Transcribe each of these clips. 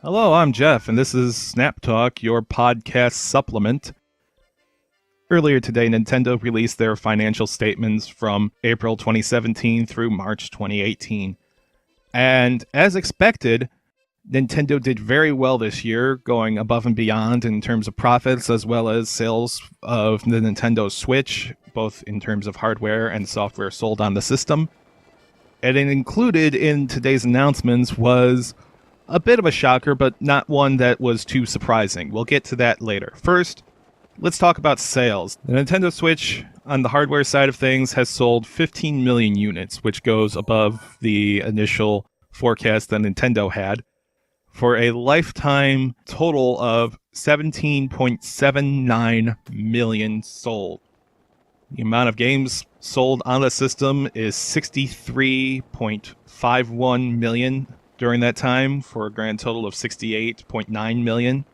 Hello, I'm Jeff, and this is Snap Talk, your podcast supplement. Earlier today, Nintendo released their financial statements from April 2017 through March 2018. And as expected, Nintendo did very well this year, going above and beyond in terms of profits as well as sales of the Nintendo Switch, both in terms of hardware and software sold on the system. And included in today's announcements was a bit of a shocker, but not one that was too surprising. We'll get to that later. First, let's talk about sales. The Nintendo Switch, on the hardware side of things, has sold 15 million units, which goes above the initial forecast that Nintendo had, for a lifetime total of 17.79 million sold. The amount of games sold on the system is 63.51 million during that time, for a grand total of 68.9 million.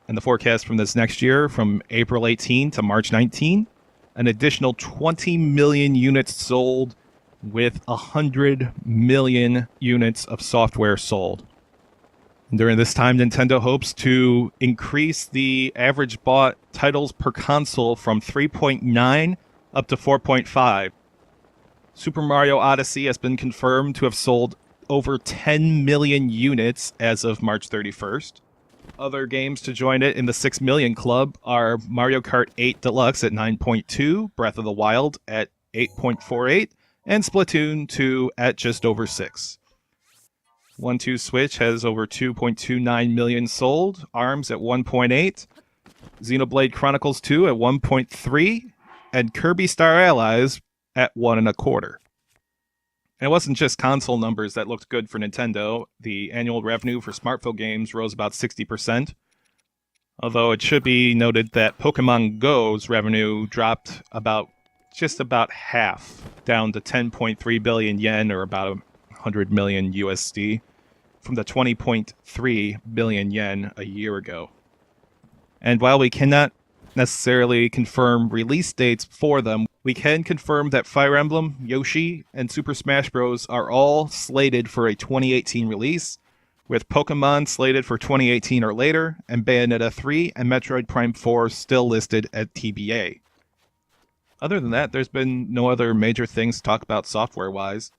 And the forecast from this next year, from April 18 to March 19, an additional 20 million units sold, with 100 million units of software sold. And during this time, Nintendo hopes to increase the average bought titles per console from 3.9 up to 4.5. Super Mario Odyssey has been confirmed to have sold over 10 million units as of March 31st. Other games to join it in the 6 million club are Mario Kart 8 Deluxe at 9.2, Breath of the Wild at 8.48, and Splatoon 2 at just over 6. 1-2 Switch has over 2.29 million sold, ARMS at 1.8, Xenoblade Chronicles 2 at 1.3, and Kirby Star Allies at 1.25. And it wasn't just console numbers that looked good for Nintendo. The annual revenue for smartphone games rose about 60%. Although it should be noted that Pokemon Go's revenue dropped just about half, down to 10.3 billion yen, or about 100 million USD, from the 20.3 billion yen a year ago. And while we cannot necessarily confirm release dates for them, we can confirm that Fire Emblem, Yoshi, and Super Smash Bros. Are all slated for a 2018 release, with Pokemon slated for 2018 or later, and Bayonetta 3 and Metroid Prime 4 still listed at TBA. Other than that, there's been no other major things to talk about software-wise.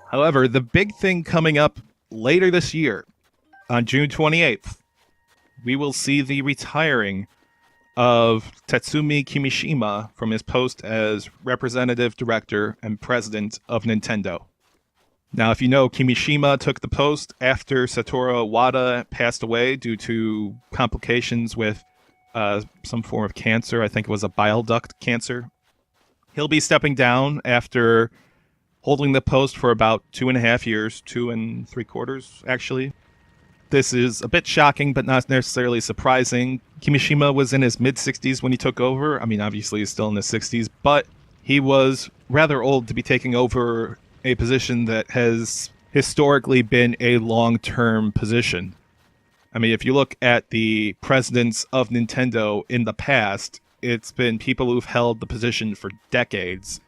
However, the big thing coming up later this year, on June 28th, we will see the retiring of Tatsumi Kimishima from his post as representative director and president of Nintendo. Now, if you know, Kimishima took the post after Satoru Iwata passed away due to complications with some form of cancer. I think it was a bile duct cancer. He'll be stepping down after holding the post for about 2.5 years, 2.75 actually. This is a bit shocking, but not necessarily surprising. Kimishima was in his mid-60s when he took over. I mean, obviously he's still in his 60s, but he was rather old to be taking over a position that has historically been a long-term position. I mean, if you look at the presidents of Nintendo in the past, it's been people who've held the position for decades.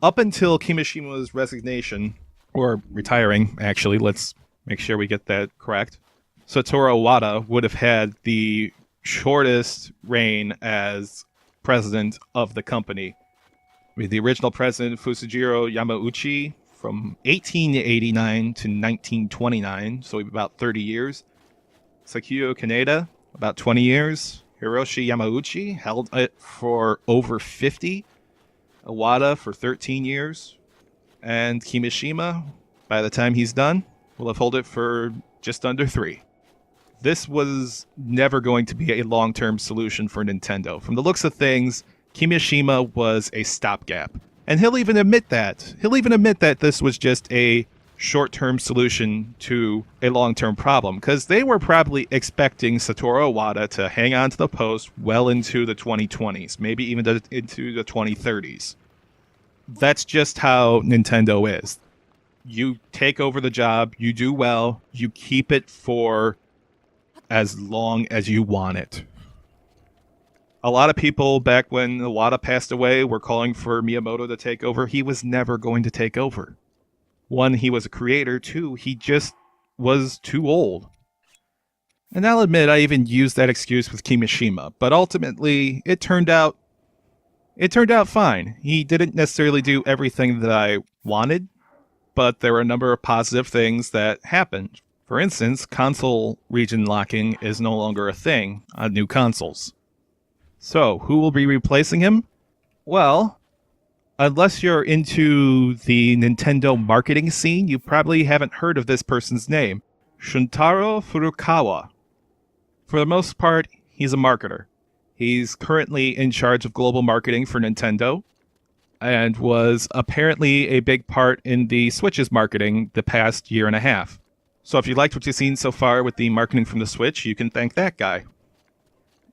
Up until Kimishima's resignation, or retiring, actually, let's make sure we get that correct. Satoru Iwata would have had the shortest reign as president of the company. With the original president, Fusajiro Yamauchi, from 1889 to 1929, so about 30 years. Sakuyo Kaneda, about 20 years. Hiroshi Yamauchi held it for over 50. Iwata for 13 years. And Kimishima, by the time he's done, will have held it for just under 3. This was never going to be a long-term solution for Nintendo. From the looks of things, Kimishima was a stopgap. And he'll even admit that. He'll even admit that this was just a short-term solution to a long-term problem, because they were probably expecting Satoru Iwata to hang on to the post well into the 2020s, maybe even into the 2030s. That's just how Nintendo is. You take over the job, you do well, you keep it for as long as you want it. A lot of people back when Iwata passed away were calling for Miyamoto to take over. He was never going to take over. One, he was a creator. Two, he just was too old. And I'll admit I even used that excuse with Kimishima, but ultimately it turned out fine. He didn't necessarily do everything that I wanted, but there were a number of positive things that happened. For instance, console region locking is no longer a thing on new consoles. So, who will be replacing him? Well, unless you're into the Nintendo marketing scene, you probably haven't heard of this person's name. Shuntaro Furukawa. For the most part, he's a marketer. He's currently in charge of global marketing for Nintendo and was apparently a big part in the Switch's marketing the past year and a half. So if you liked what you've seen so far with the marketing from the Switch, you can thank that guy.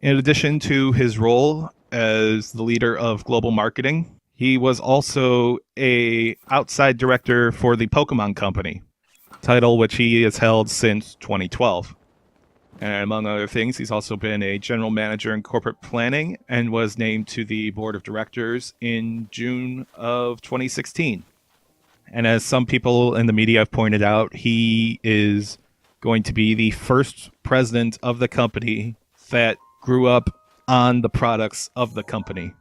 In addition to his role as the leader of global marketing, he was also a outside director for the Pokemon Company, title which he has held since 2012. And among other things, he's also been a general manager in corporate planning and was named to the board of directors in June of 2016. And as some people in the media have pointed out, he is going to be the first president of the company that grew up on the products of the company.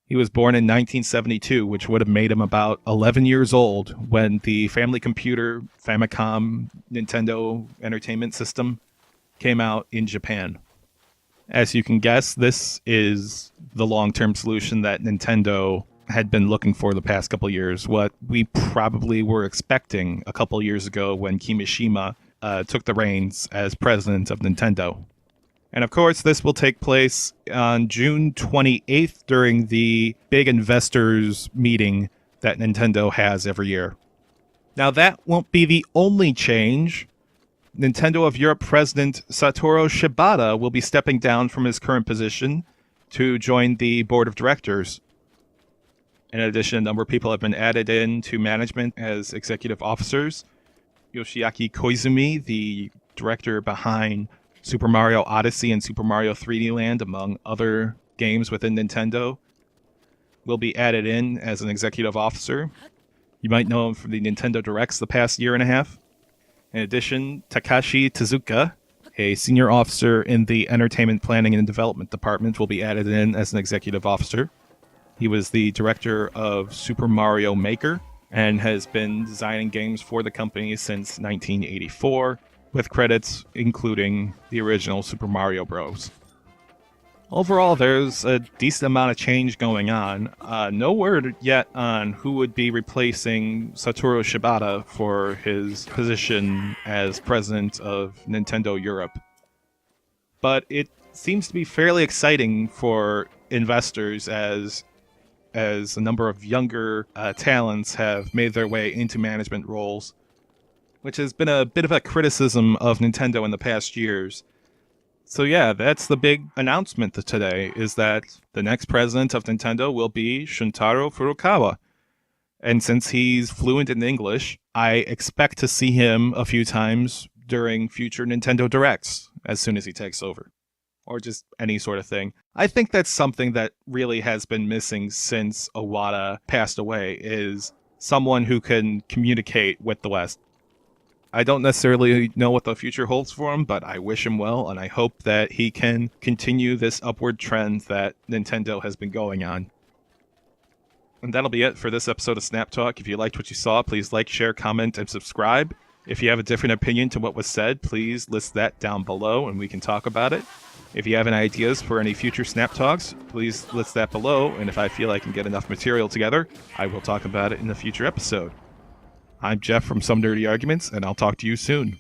He was born in 1972, which would have made him about 11 years old when the family computer, Famicom, Nintendo Entertainment System came out in Japan. As you can guess, this is the long-term solution that Nintendo had been looking for the past couple years, what we probably were expecting a couple years ago when Kimishima took the reins as president of Nintendo. And of course, this will take place on June 28th during the big investors meeting that Nintendo has every year. Now, that won't be the only change. Nintendo of Europe president Satoru Shibata will be stepping down from his current position to join the board of directors. In addition, a number of people have been added in to management as executive officers. Yoshiaki Koizumi, the director behind Super Mario Odyssey and Super Mario 3D Land, among other games within Nintendo, will be added in as an executive officer. You might know him from the Nintendo Directs the past year and a half. In addition, Takashi Tezuka, a senior officer in the Entertainment Planning and Development Department, will be added in as an executive officer. He was the director of Super Mario Maker and has been designing games for the company since 1984, with credits including the original Super Mario Bros. Overall, there's a decent amount of change going on. No word yet on who would be replacing Satoru Shibata for his position as president of Nintendo Europe. But it seems to be fairly exciting for investors as a number of younger talents have made their way into management roles, which has been a bit of a criticism of Nintendo in the past years. So yeah, that's the big announcement today, is that the next president of Nintendo will be Shuntaro Furukawa. And since he's fluent in English, I expect to see him a few times during future Nintendo Directs as soon as he takes over. Or just any sort of thing. I think that's something that really has been missing since Iwata passed away, is someone who can communicate with the West. I don't necessarily know what the future holds for him, but I wish him well, and I hope that he can continue this upward trend that Nintendo has been going on. And that'll be it for this episode of Snap Talk. If you liked what you saw, please like, share, comment, and subscribe. If you have a different opinion to what was said, please list that down below, and we can talk about it. If you have any ideas for any future Snap Talks, please list that below, and if I feel I can get enough material together, I will talk about it in a future episode. I'm Jeff from Some Nerdy Arguments, and I'll talk to you soon.